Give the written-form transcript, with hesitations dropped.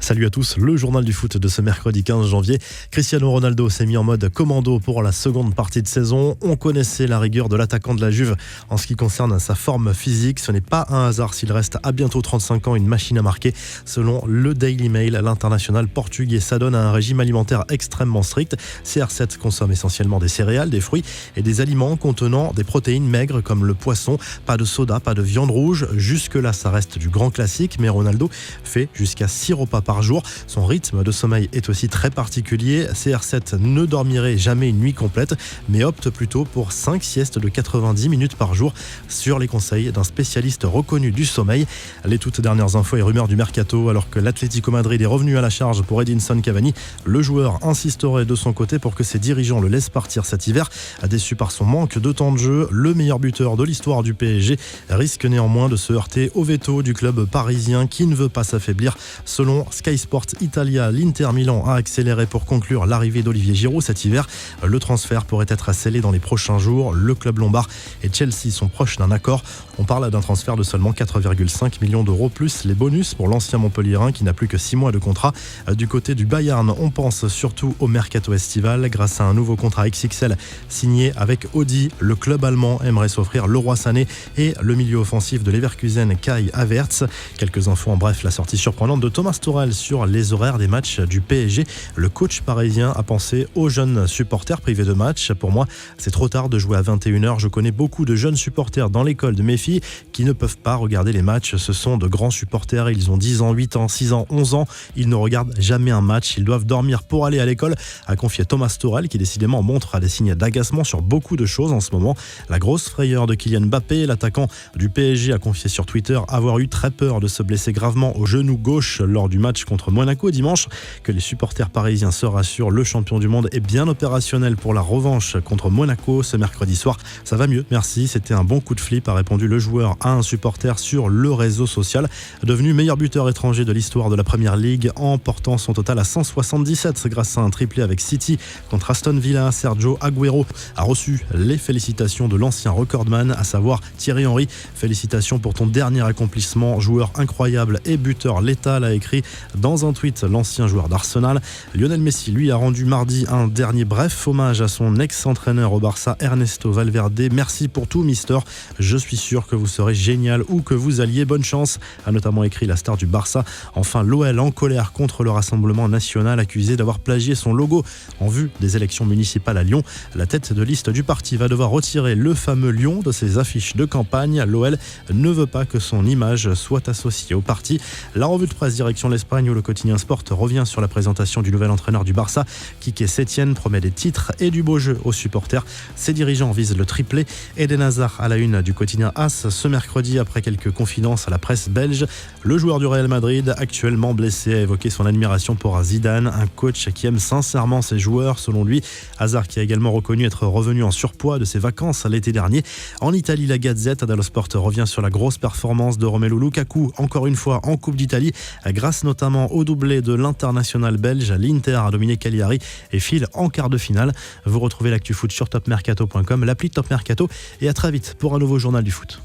Salut à tous, le journal du foot de ce mercredi 15 janvier. Cristiano Ronaldo s'est mis en mode commando pour la seconde partie de saison. On connaissait la rigueur de l'attaquant de la Juve en ce qui concerne sa forme physique. Ce n'est pas un hasard s'il reste à bientôt 35 ans une machine à marquer. Selon le Daily Mail, l'international portugais s'adonne à un régime alimentaire extrêmement strict. CR7 consomme essentiellement des céréales, des fruits et des aliments contenant des protéines maigres comme le poisson. Pas de soda, pas de viande rouge. Jusque-là, ça reste du grand classique, mais Ronaldo fait jusqu'à 6 repas par jour. Son rythme de sommeil est aussi très particulier. CR7 ne dormirait jamais une nuit complète, mais opte plutôt pour 5 siestes de 90 minutes par jour sur les conseils d'un spécialiste reconnu du sommeil. Les toutes dernières infos et rumeurs du mercato, alors que l'Atlético Madrid est revenu à la charge pour Edinson Cavani, le joueur insisterait de son côté pour que ses dirigeants le laissent partir cet hiver. Déçu par son manque de temps de jeu, le meilleur buteur de l'histoire du PSG risque néanmoins de se heurter au veto du club parisien qui ne veut pas s'affaiblir. Selon Sky Sport Italia, l'Inter Milan a accéléré pour conclure l'arrivée d'Olivier Giroud cet hiver. Le transfert pourrait être scellé dans les prochains jours. Le club lombard et Chelsea sont proches d'un accord. On parle d'un transfert de seulement 4,5 millions d'euros plus les bonus pour l'ancien Montpellierin qui n'a plus que 6 mois de contrat. Du côté du Bayern, on pense surtout au mercato estival grâce à un nouveau contrat XXL signé avec Audi. Le club allemand aimerait s'offrir Leroy Sané et le milieu offensif de Leverkusen Kai Havertz. Quelques infos en bref, la sortie surprenante de Thomas Tuchel sur les horaires des matchs du PSG. Le coach parisien a pensé aux jeunes supporters privés de match. Pour moi, c'est trop tard de jouer à 21h. Je connais beaucoup de jeunes supporters dans l'école de mes filles qui ne peuvent pas regarder les matchs. Ce sont de grands supporters. Ils ont 10 ans, 8 ans, 6 ans, 11 ans. Ils ne regardent jamais un match. Ils doivent dormir pour aller à l'école, a confié Thomas Tuchel, qui décidément montre des signes d'agacement sur beaucoup de choses en ce moment. La grosse frayeur de Kylian Mbappé, l'attaquant du PSG, a confié sur Twitter avoir eu très peur de se blesser gravement au genou gauche lors du match contre Monaco dimanche. Que les supporters parisiens se rassurent, le champion du monde est bien opérationnel pour la revanche contre Monaco ce mercredi soir. Ça va mieux, merci, c'était un bon coup de flip, a répondu le joueur à un supporter sur le réseau social. Devenu meilleur buteur étranger de l'histoire de la Premier League en portant son total à 177 grâce à un triplé avec City contre Aston Villa, Sergio Agüero a reçu les félicitations de l'ancien recordman, à savoir Thierry Henry. Félicitations pour ton dernier accomplissement, joueur incroyable et buteur létal, a écrit dans un tweet l'ancien joueur d'Arsenal. Lionel Messi, lui, a rendu mardi un dernier bref hommage à son ex-entraîneur au Barça, Ernesto Valverde. Merci pour tout, mister. Je suis sûr que vous serez génial où que vous alliez. Bonne chance, a notamment écrit la star du Barça. Enfin, l'OL en colère contre le Rassemblement national, accusé d'avoir plagié son logo en vue des élections municipales à Lyon. La tête de liste du parti va devoir retirer le fameux lion de ses affiches de campagne. L'OL ne veut pas que son image soit associée au parti. La revue de presse direction l'Espagne où le quotidien Sport revient sur la présentation du nouvel entraîneur du Barça. Quique Sétienne promet des titres et du beau jeu aux supporters. Ses dirigeants visent le triplé. Eden Hazard à la une du quotidien AS ce mercredi après quelques confidences à la presse belge. Le joueur du Real Madrid, actuellement blessé, a évoqué son admiration pour Zidane, un coach qui aime sincèrement ses joueurs selon lui. Hazard qui a également reconnu être revenu en surpoids de ses vacances l'été dernier. En Italie, la Gazette dello Sport revient sur la grosse performance de Romelu Lukaku, encore une fois en Coupe d'Italie, grâce notamment au doublé de l'international belge. L'Inter a dominé Cagliari et file en quart de finale. Vous retrouvez l'actu foot sur topmercato.com, l'appli Top Mercato, et à très vite pour un nouveau journal du foot.